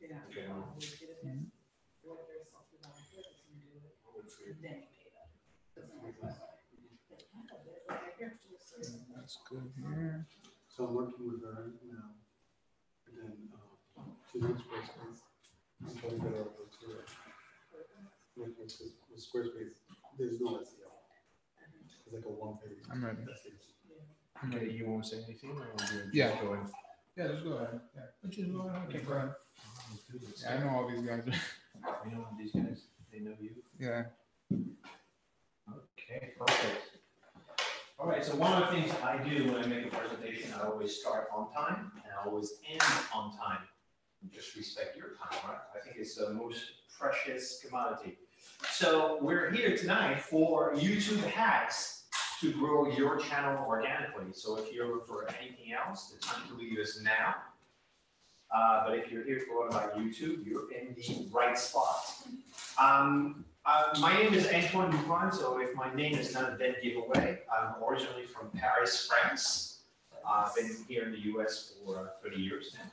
Okay. That's good here. So I'm working with her now. And then she needs Squarespace. I'm trying to get her over to it. With Squarespace, there's no SEO. It's like a one-page. I'm ready. Okay, you won't say anything, or yeah. Go ahead. Yeah, just go ahead. Yeah. Okay, go ahead. Yeah, I know all these guys. You know these guys? They know you? Yeah. Okay, perfect. All right, so one of the things I do when I make a presentation, I always start on time, and I always end on time. Just respect your time, right? I think it's the most precious commodity. So we're here tonight for YouTube hacks to grow your channel organically. So if you're for anything else, the time to leave is now. But if you're here to learn about YouTube, you're in the right spot. My name is Antoine Dupont, so if my name is not a dead giveaway, I'm originally from Paris, France. I've been here in the US for 30 years now.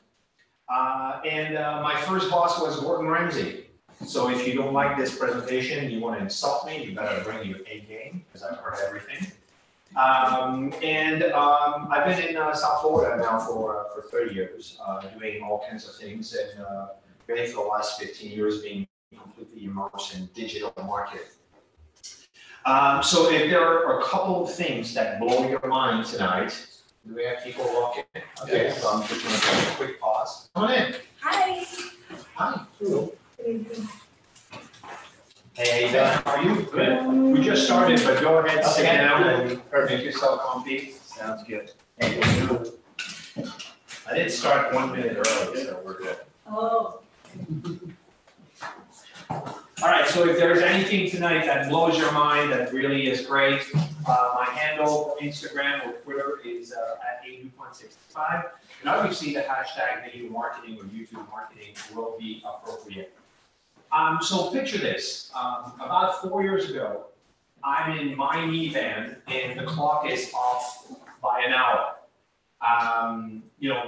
My first boss was Gordon Ramsay. So if you don't like this presentation, you want to insult me, you better bring your A game, because I've heard everything. I've been in South Florida now for 30 years, doing all kinds of things, and really for the last 15 years being completely immersed in digital marketing. So if there are a couple of things that blow your mind tonight, do we have people walking? Okay, yes. So I'm just going to take a quick pause. Come on in. Hi. Hi. Hello. Hey, how are you? Good. We just started, but go ahead, sit down and make yourself comfy. Sounds good. Hey, I did start 1 minute early, so we're good. Oh. All right, so if there's anything tonight that blows your mind, that really is great, my handle on Instagram or Twitter is at @Dupont65. And obviously the hashtag video marketing or YouTube marketing will be appropriate. So picture this, about 4 years ago, I'm in my minivan and the clock is off by an hour,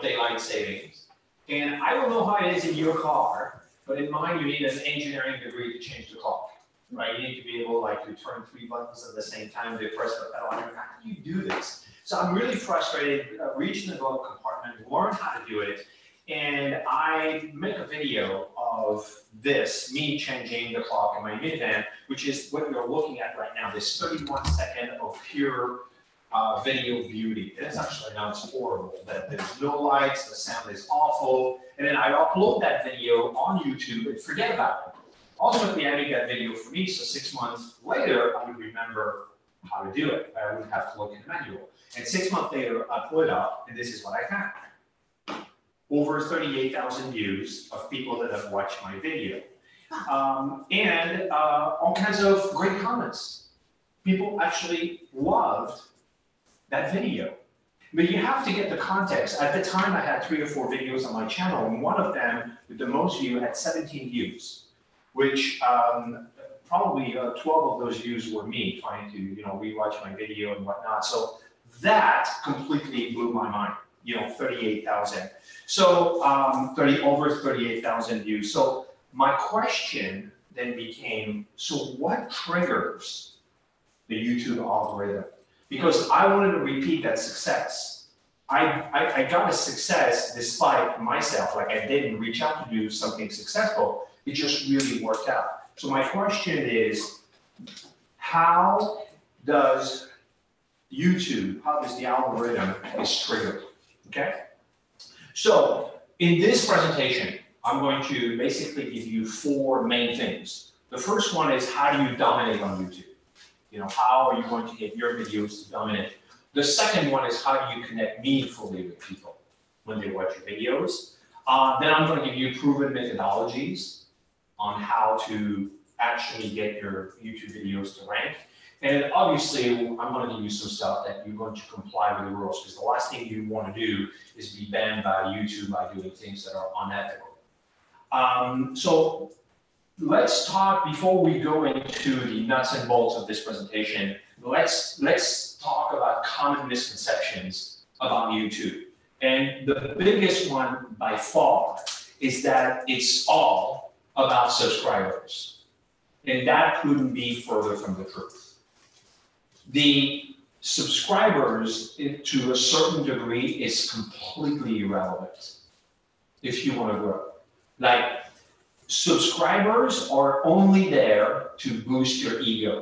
daylight savings. And I don't know how it is in your car, but in mine you need an engineering degree to change the clock, right? You need to be able to turn 3 buttons at the same time to press the pedal. How do you do this? So I'm really frustrated, reaching the glove compartment, learn how to do it. And I make a video of this, me changing the clock in my minivan, which is what we're looking at right now, this 31-second of pure video beauty. And it's actually now it's horrible, that there's no lights, the sound is awful. And then I upload that video on YouTube and forget about it. Ultimately, I make that video for me, so 6 months later, I would remember how to do it. I wouldn't have to look in the manual. And 6 months later, I pull it up, and this is what I have. Over 38,000 views of people that have watched my video. And all kinds of great comments. People actually loved that video. But you have to get the context. At the time, I had 3 or 4 videos on my channel, and one of them, with the most view, had 17 views, which probably 12 of those views were me trying to, rewatch my video and whatnot. So that completely blew my mind. 38,000. So over 38,000 views. So my question then became, so what triggers the YouTube algorithm? Because I wanted to repeat that success. I got a success despite myself, like I didn't reach out to do something successful. It just really worked out. So my question is, how does YouTube, how does the algorithm is triggered? Okay, so in this presentation, I'm going to basically give you 4 main things. The first one is, how do you dominate on YouTube? How are you going to get your videos to dominate? The second one is, how do you connect meaningfully with people when they watch your videos? Then I'm going to give you proven methodologies on how to actually get your YouTube videos to rank. And obviously, I'm going to give you some stuff that you're going to comply with the rules, because the last thing you want to do is be banned by YouTube by doing things that are unethical. So let's talk, before we go into the nuts and bolts of this presentation, let's talk about common misconceptions about YouTube. And the biggest one by far is that it's all about subscribers. And that couldn't be further from the truth. The subscribers, to a certain degree, is completely irrelevant if you want to grow. Like, subscribers are only there to boost your ego.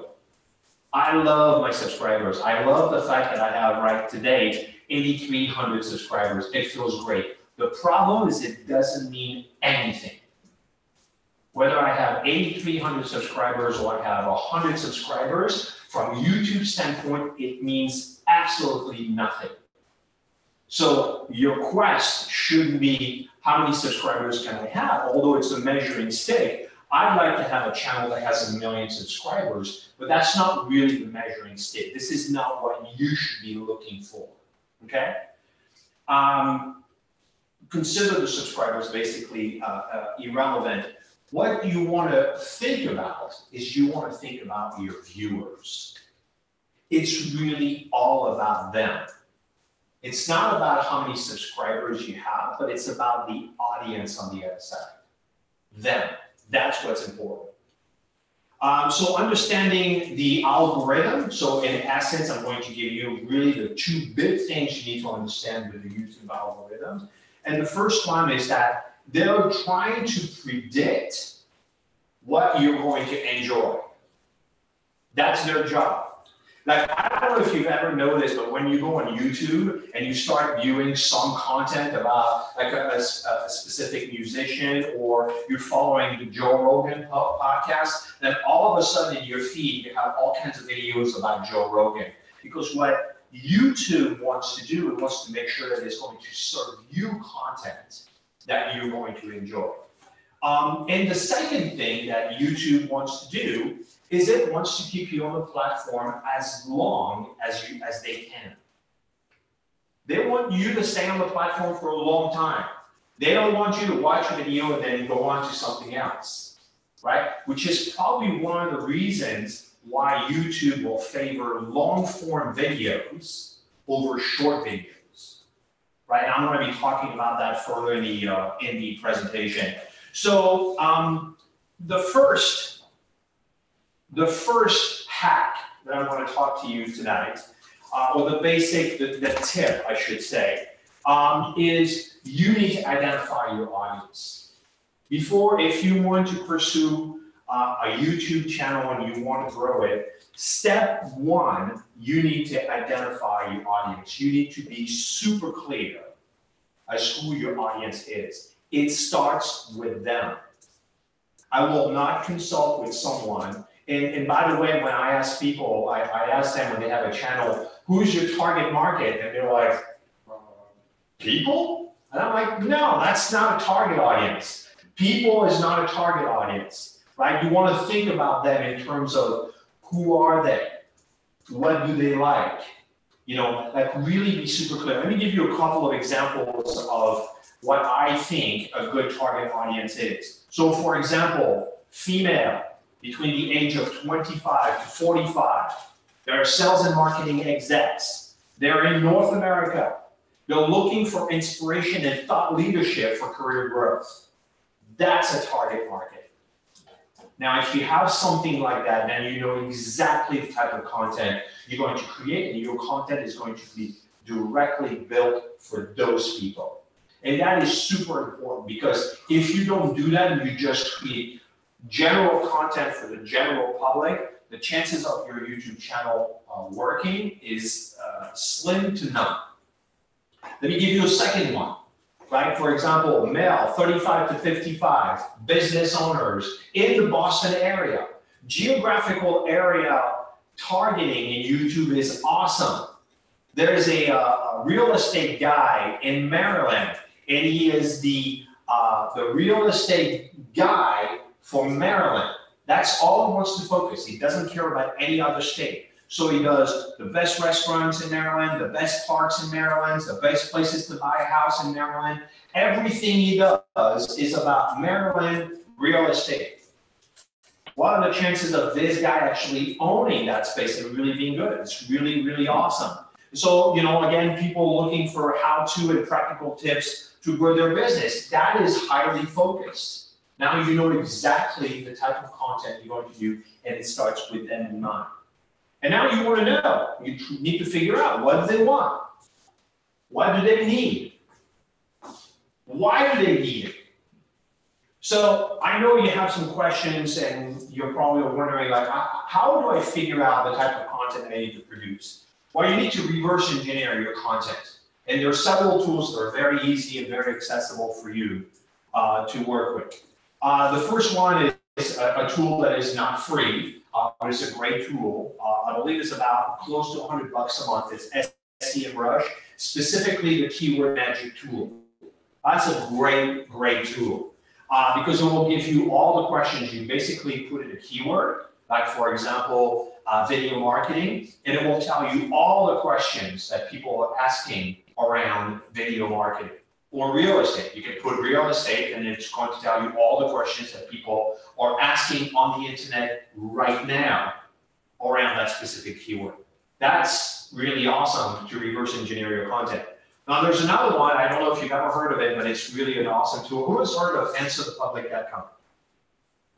I love my subscribers. I love the fact that I have, right today, 8,300 subscribers. It feels great. The problem is it doesn't mean anything. Whether I have 8,300 subscribers or I have 100 subscribers, from YouTube standpoint, it means absolutely nothing. So your quest shouldn't be how many subscribers can I have, although it's a measuring stick. I'd like to have a channel that has 1 million subscribers, but that's not really the measuring stick. This is not what you should be looking for, okay? Consider the subscribers basically irrelevant. What you want to think about is you want to think about your viewers. It's really all about them. It's not about how many subscribers you have, but it's about the audience on the other side. Them. That's what's important. So understanding the algorithm. So in essence, I'm going to give you really the 2 big things you need to understand with the YouTube algorithm. And the first one is that they're trying to predict what you're going to enjoy. That's their job. Like, I don't know if you've ever noticed, but when you go on YouTube and you start viewing some content about like a specific musician, or you're following the Joe Rogan podcast, then all of a sudden in your feed, you have all kinds of videos about Joe Rogan. Because what YouTube wants to do, it wants to make sure that it's going to serve you content that you're going to enjoy. And the second thing that YouTube wants to do is it wants to keep you on the platform as long as they can. They want you to stay on the platform for a long time. They don't want you to watch a video and then go on to something else, right? Which is probably one of the reasons why YouTube will favor long-form videos over short videos, right? And I'm going to be talking about that further in the presentation. So the first hack that I'm going to talk to you tonight, or the tip, I should say, is you need to identify your audience. If you want to pursue a YouTube channel and you want to grow it, step 1, you need to identify your audience. You need to be super clear as who your audience is. It starts with them. I will not consult with someone. And by the way, when I ask people, I ask them when they have a channel, who's your target market? And they're like, people? And I'm like, no, that's not a target audience. People is not a target audience, right? You want to think about them in terms of who are they? What do they like? You know, like really be super clear. Let me give you a couple of examples of what I think a good target audience is. So for example, female between the age of 25 to 45. They're sales and marketing execs. They're in North America. They're looking for inspiration and thought leadership for career growth. That's a target market. Now, if you have something like that, then you know exactly the type of content you're going to create, and your content is going to be directly built for those people. And that is super important, because if you don't do that and you just create general content for the general public, the chances of your YouTube channel working is slim to none. Let me give you a second one, right? For example, male, 35 to 55, business owners in the Boston area. Geographical area targeting in YouTube is awesome. There's a real estate guy in Maryland, and he is the real estate guy for Maryland. That's all he wants to focus. He doesn't care about any other state. So he does the best restaurants in Maryland, the best parks in Maryland, the best places to buy a house in Maryland. Everything he does is about Maryland real estate. What are the chances of this guy actually owning that space and really being good? It's really, really awesome. So, again, people looking for how-to and practical tips to grow their business, that is highly focused. Now you know exactly the type of content you're going to do, and it starts with them in mind. And now you want to know, you need to figure out, what do they want? What do they need? Why do they need it? So I know you have some questions, and you're probably wondering, like, how do I figure out the type of content I need to produce? Well, you need to reverse engineer your content. And there are several tools that are very easy and very accessible for you to work with. The first one is a tool that is not free, but it's a great tool. I believe it's about close to $100 a month. It's SEMrush, specifically the keyword magic tool. That's a great, great tool because it will give you all the questions. You basically put in a keyword, like for example, video marketing, and it will tell you all the questions that people are asking around video marketing. Or real estate. You can put real estate, and it's going to tell you all the questions that people are asking on the internet right now around that specific keyword. That's really awesome to reverse engineer your content. Now, there's another one. I don't know if you've ever heard of it, but it's really an awesome tool. Who has heard of AnswerThePublic.com?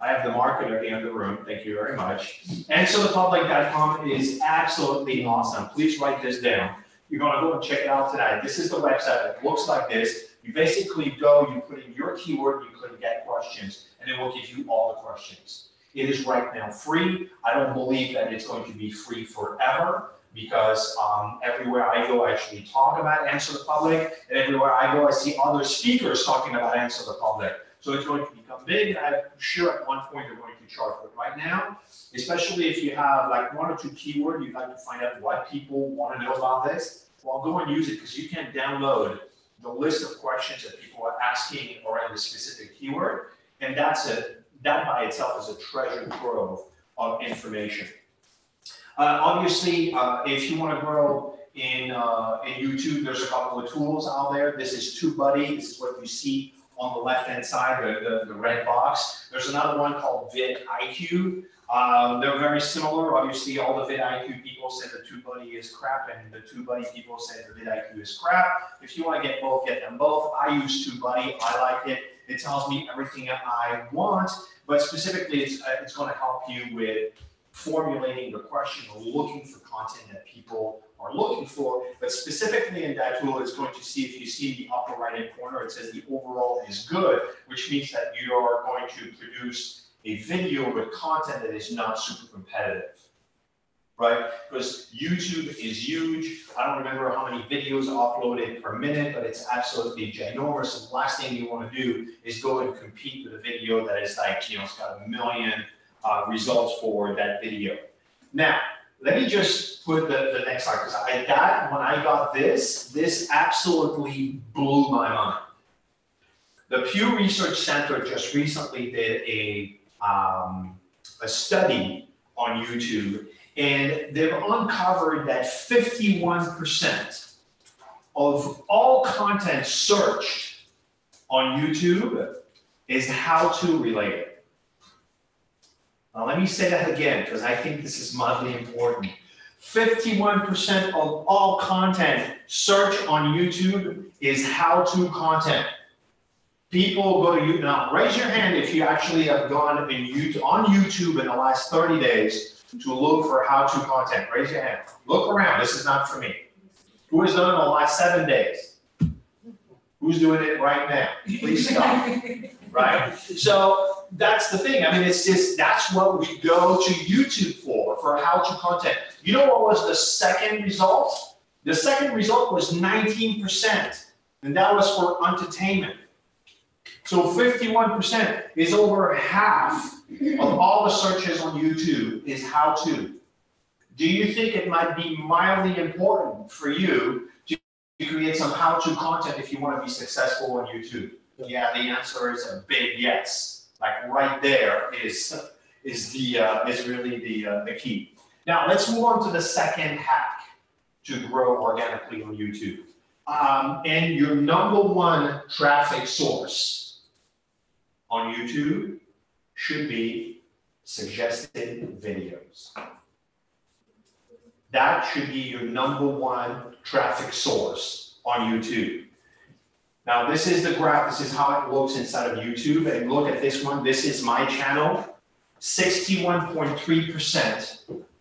I have the marketer here in the room. Thank you very much. AnswerThePublic.com is absolutely awesome. Please write this down. You're going to go and check it out tonight. This is the website. It looks like this. You basically go, you put in your keyword, you click get questions, and it will give you all the questions. It is right now free. I don't believe that it's going to be free forever because everywhere I go, I actually talk about Answer the Public, and everywhere I go, I see other speakers talking about Answer the Public. So it's going to become big, and I'm sure at one point they're going to charge for it. Right now, especially if you have like 1 or 2 keywords, you'd like to find out what people want to know about this, well, go and use it because you can download the list of questions that people are asking around the specific keyword, and that by itself is a treasure trove of information. Obviously, if you want to grow in YouTube, there's a couple of tools out there. This is TubeBuddy. This is what you see on the left-hand side, the red box. There's another one called vidIQ. They're very similar. Obviously, all the vidIQ people say the TubeBuddy is crap, and the TubeBuddy people say the vidIQ is crap. If you want to get both, get them both. I use TubeBuddy. I like it. It tells me everything I want, but specifically, it's going to help you with formulating the question or looking for content that people are looking for. But specifically in that tool, it's going to see, if you see in the upper right-hand corner, it says the overall is good, which means that you are going to produce a video with content that is not super competitive, right? Because YouTube is huge. I don't remember how many videos are uploaded per minute, but it's absolutely ginormous. And the last thing you want to do is go and compete with a video that is like, it's got 1 million results for that video. Now, let me just put the next slide, because when I got this absolutely blew my mind. The Pew Research Center just recently did a study on YouTube, and they've uncovered that 51% of all content searched on YouTube is how-to related. Now, let me say that again, because I think this is mildly important. 51% of all content searched on YouTube is how-to content. People go to YouTube. Now, raise your hand if you actually have gone on YouTube in the last 30 days to look for how-to content. Raise your hand. Look around. This is not for me. Who has done it in the last 7 days? Who's doing it right now? Please stop. Right? So that's the thing. I mean, it's just, that's what we go to YouTube for how-to content. You know what was the second result? The second result was 19%, and that was for entertainment. So 51% is over half of all the searches on YouTube is how-to. Do you think it might be mildly important for you to create some how-to content if you want to be successful on YouTube? Yeah, the answer is a big yes. Like right there is really the key. Now let's move on to the second hack to grow organically on YouTube. And your #1 traffic source on YouTube should be suggested videos. that should be your #1 traffic source on YouTube. Now, this is the graph. This is how it looks inside of YouTube. And look at this one. This is my channel. 61.3%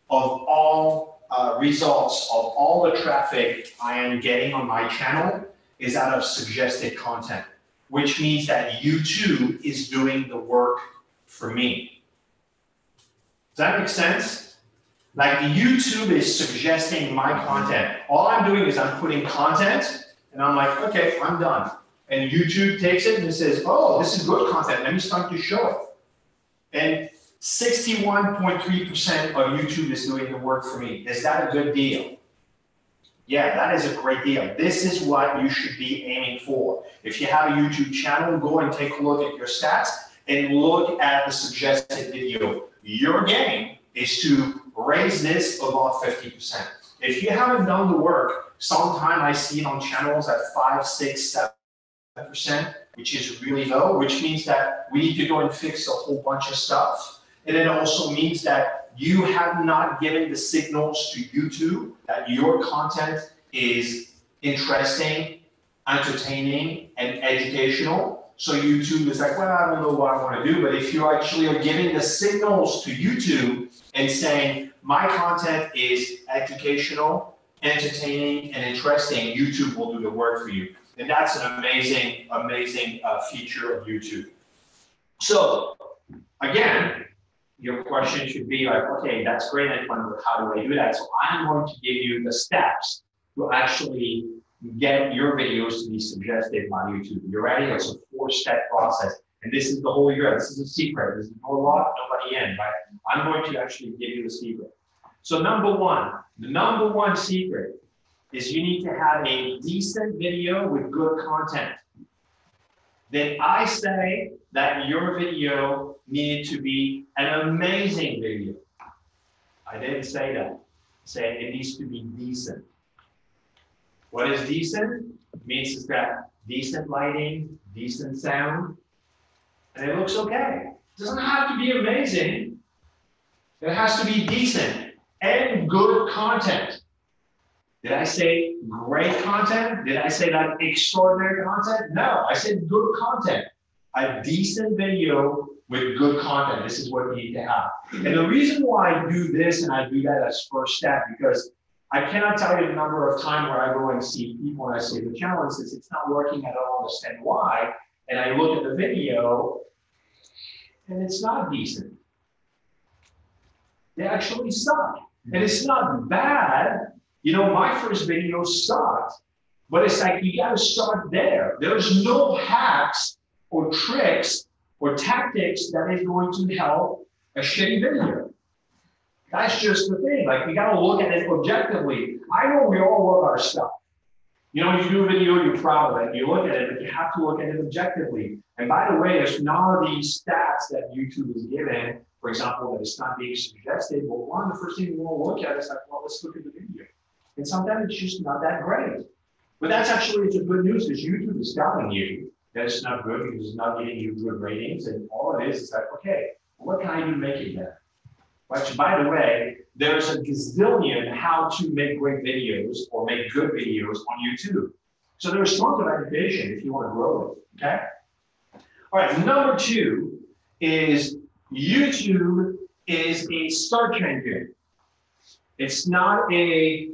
of all results of all the traffic I am getting on my channel is out of suggested content, which means that YouTube is doing the work for me. Does that make sense? Like YouTube is suggesting my content. All I'm doing is I'm putting content and I'm like, okay, I'm done. And YouTube takes it and it says, oh, this is good content. Let me start to show it. And 61.3% of YouTube is doing the work for me. Is that a good deal? Yeah, that is a great deal. This is what you should be aiming for. If you have a YouTube channel, go and take a look at your stats and look at the suggested video. Your game is to raise this above 50%. If you haven't done the work, sometimes I see it on channels at 5, 6, 7%, which is really low, which means that we need to go and fix a whole bunch of stuff. And it also means that you have not given the signals to YouTube that your content is interesting, entertaining, and educational. So YouTube is like, well, I don't know what I want to do. But if you actually are giving the signals to YouTube and saying, my content is educational, entertaining, and interesting, YouTube will do the work for you. And that's an amazing, amazing feature of YouTube. So again, your question should be like, okay, that's great, Antoine, but how do I do that? So I'm going to give you the steps to actually get your videos to be suggested by YouTube. You ready? It's a 4-step process. And this is the whole year. This is a secret. This is no lock, nobody in, right? I'm going to actually give you the secret. So the #1 secret is you need to have a decent video with good content. Then I say that your video needed to be an amazing video. I didn't say that. I said it needs to be decent. What is decent? It means it's got decent lighting, decent sound, and it looks okay. It doesn't have to be amazing. It has to be decent and good content. Did I say great content? Did I say that extraordinary content? No, I said good content. A decent video with good content. This is what you need to have. And the reason why I do this and I do that as first step, because I cannot tell you the number of times where I go and see people and I say the challenge is it's not working, I don't understand why. And I look at the video and it's not decent. They actually suck. And it's not bad. You know, my first video sucked, but it's like, you got to start there. There's no hacks or tricks or tactics that is going to help a shitty video. That's just the thing. Like, you got to look at it objectively. I know we all love our stuff. You know, you do a video, you're proud of it, you look at it, but you have to look at it objectively. And by the way, there's none of these stats that YouTube is giving, for example, that it's not being suggested. Well, one of the first things you want to look at is like, well, let's look at the video. And sometimes it's just not that great. But that's actually, it's a good news because YouTube is telling you that it's not good because it's not giving you good ratings. And all it is like, okay, well, what can I do to make it better? Which, by the way, there's a gazillion how to make great videos or make good videos on YouTube. So there's tons of education if you want to grow it, okay? All right, #2 is YouTube is a search engine. It's not a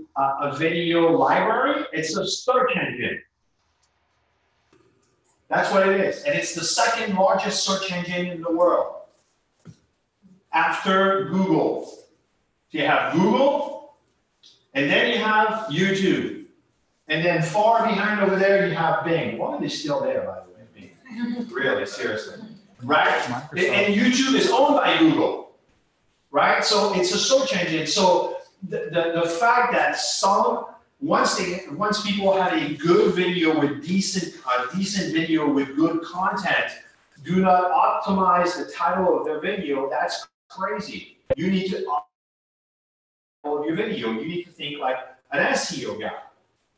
video library, it's a search engine. That's what it is. And it's the second largest search engine in the world after Google. So you have Google, and then you have YouTube. And then far behind over there, you have Bing. Why are they still there, by the way, Bing? Really, seriously. Right? And YouTube is owned by Google. Right? So it's a search engine. So the fact that once people had a good video with decent video with good content, do not optimize the title of their video, that's crazy. You need to optimize your video. You need to think like an SEO guy.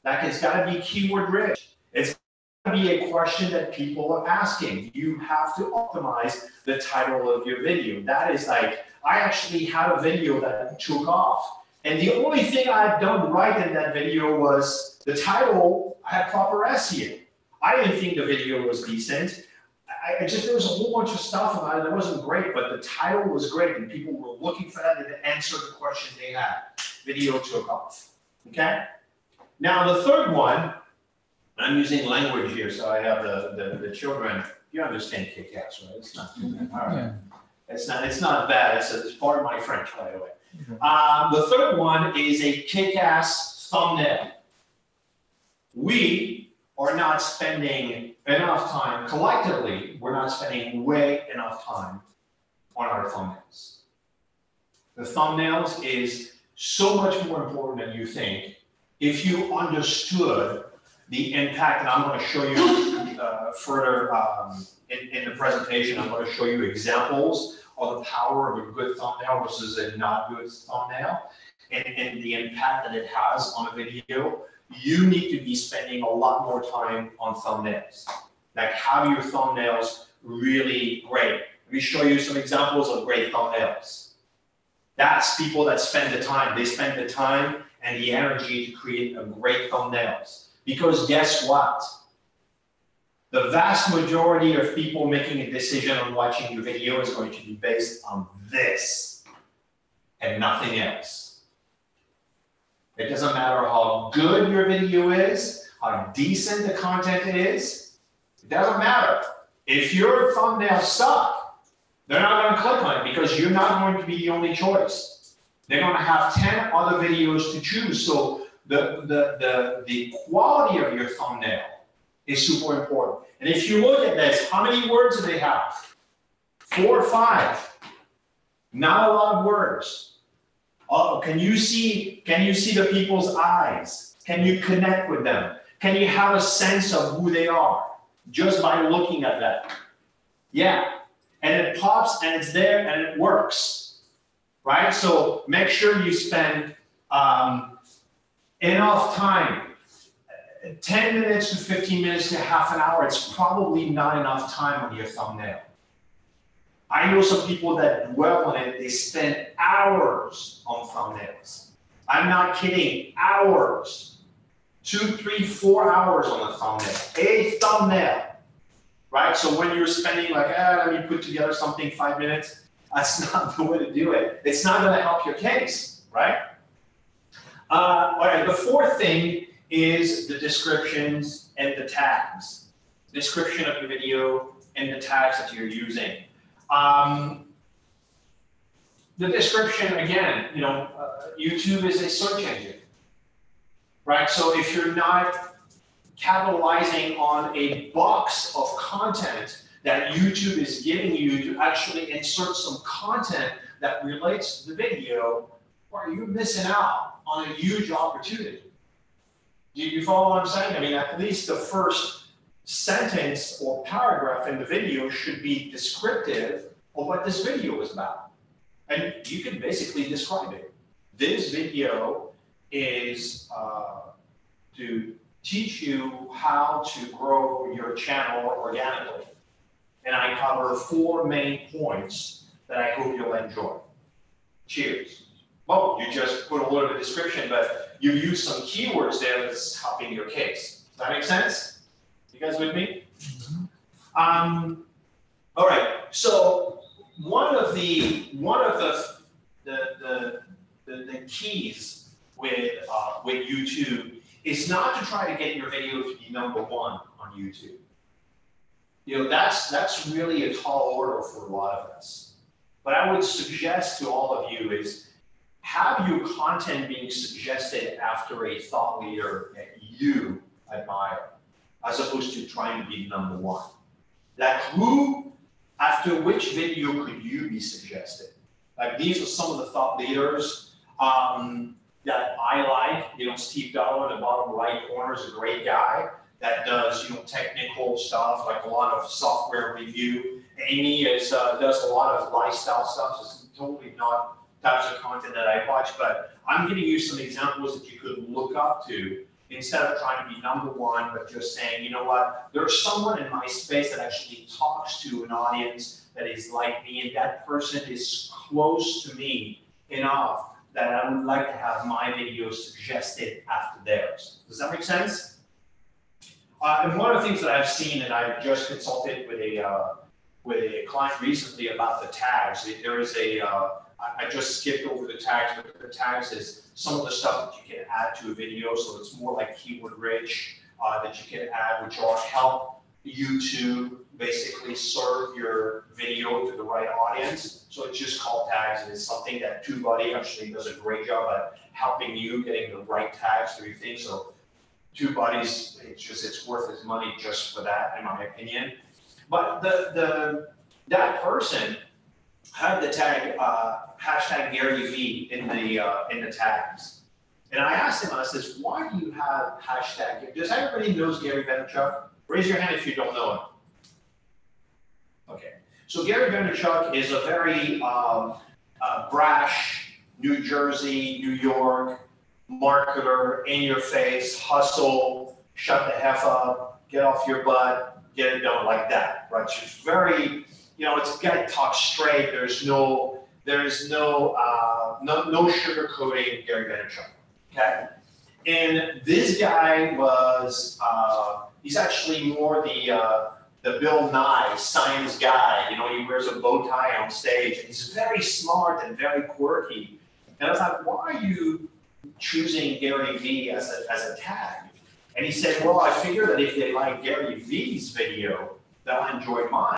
Like, it's got to be keyword rich. It's got to be a question that people are asking. You have to optimize the title of your video. That is like, I actually had a video that took off. And the only thing I had done right in that video was the title, I had proper SEO. I didn't think the video was decent. I just, there was a whole bunch of stuff about it that wasn't great, but the title was great and people were looking for that to answer the question they had. Video took off, okay? Now the third one, I'm using language here, so I have the children. You understand kick-ass, right? It's not too bad. All right. Yeah. It's not bad. It's part of my French, by the way. The third one is a kick-ass thumbnail. We are not spending enough time, collectively, we're not spending way enough time on our thumbnails. The thumbnails is so much more important than you think if you understood the impact, and I'm going to show you further in the presentation, I'm going to show you examples of the power of a good thumbnail versus a not good thumbnail, and the impact that it has on a video. You need to be spending a lot more time on thumbnails. Like, have your thumbnails really great. Let me show you some examples of great thumbnails. That's people that spend the time. They spend the time and the energy to create a great thumbnails. Because guess what? The vast majority of people making a decision on watching your video is going to be based on this and nothing else. It doesn't matter how good your video is, how decent the content is. It doesn't matter. If your thumbnails suck, they're not going to click on it because you're not going to be the only choice. They're going to have 10 other videos to choose. So the quality of your thumbnail is super important. And if you look at this, how many words do they have? 4 or 5. Not a lot of words. Oh, can you see the people's eyes? Can you connect with them? Can you have a sense of who they are just by looking at that? Yeah, and it pops and it's there and it works, right? So make sure you spend enough time, 10 minutes to 15 minutes to half an hour. It's probably not enough time on your thumbnail. I know some people that dwell on it, they spend hours on thumbnails. I'm not kidding, hours. 2, 3, 4 hours on a thumbnail. A thumbnail, right? So when you're spending like, let me put together something 5 minutes, that's not the way to do it. It's not gonna help your case, right? All right, the fourth thing is the descriptions and the tags. Description of your video and the tags that you're using. The description, again, YouTube is a search engine, right? So if you're not capitalizing on a box of content that YouTube is giving you to actually insert some content that relates to the video, or you're missing out on a huge opportunity. Do you follow what I'm saying? I mean, at least the first sentence or paragraph in the video should be descriptive of what this video is about. And you can basically describe it. This video is to teach you how to grow your channel organically. And I cover 4 main points that I hope you'll enjoy. Cheers. Well, you just put a little bit of description, but you use some keywords there that's helping your case. Does that make sense? You guys with me? All right. So one of the keys with YouTube is not to try to get your video to be #1 on YouTube. That's really a tall order for a lot of us. But I would suggest to all of you is have your content being suggested after a thought leader that you admire, as opposed to trying to be #1. Like after which video could you be suggested? Like these are some of the thought leaders that I like. Steve Dollar in the bottom right corner is a great guy that does technical stuff, like a lot of software review. Amy does a lot of lifestyle stuff. So it's totally not types of content that I watch, but I'm giving you some examples that you could look up to instead of trying to be #1, but just saying, you know what, there's someone in my space that actually talks to an audience that is like me, and that person is close to me enough that I would like to have my videos suggested after theirs. Does that make sense? And one of the things that I've seen, and I've just consulted with a client recently about the tags. There is I just skipped over the tags, but the tags is some of the stuff that you can add to a video, so it's more like keyword rich, that you can add, which will help you to basically serve your video to the right audience. So it's just called tags, and it's something that TubeBuddy actually does a great job at helping you getting the right tags for your thing. So TubeBuddy's, it's worth its money just for that, in my opinion. But that person had the tag hashtag Gary V in the tags. And I asked him, I says, why do you have hashtag? Does everybody knows Gary Vaynerchuk? Raise your hand if you don't know him. Okay, so Gary Vaynerchuk is a very brash New Jersey, New York marketer, in your face, hustle, shut the F up, get off your butt, get it done, like that, right? She's very, it's got to talk straight. There's no sugarcoating Gary Vaynerchuk, okay? And this guy was, he's actually more the Bill Nye science guy. He wears a bow tie on stage. And he's very smart and very quirky. And I thought, why are you choosing Gary V as a tag? And he said, well, I figure that if they like Gary V's video, they'll enjoy mine.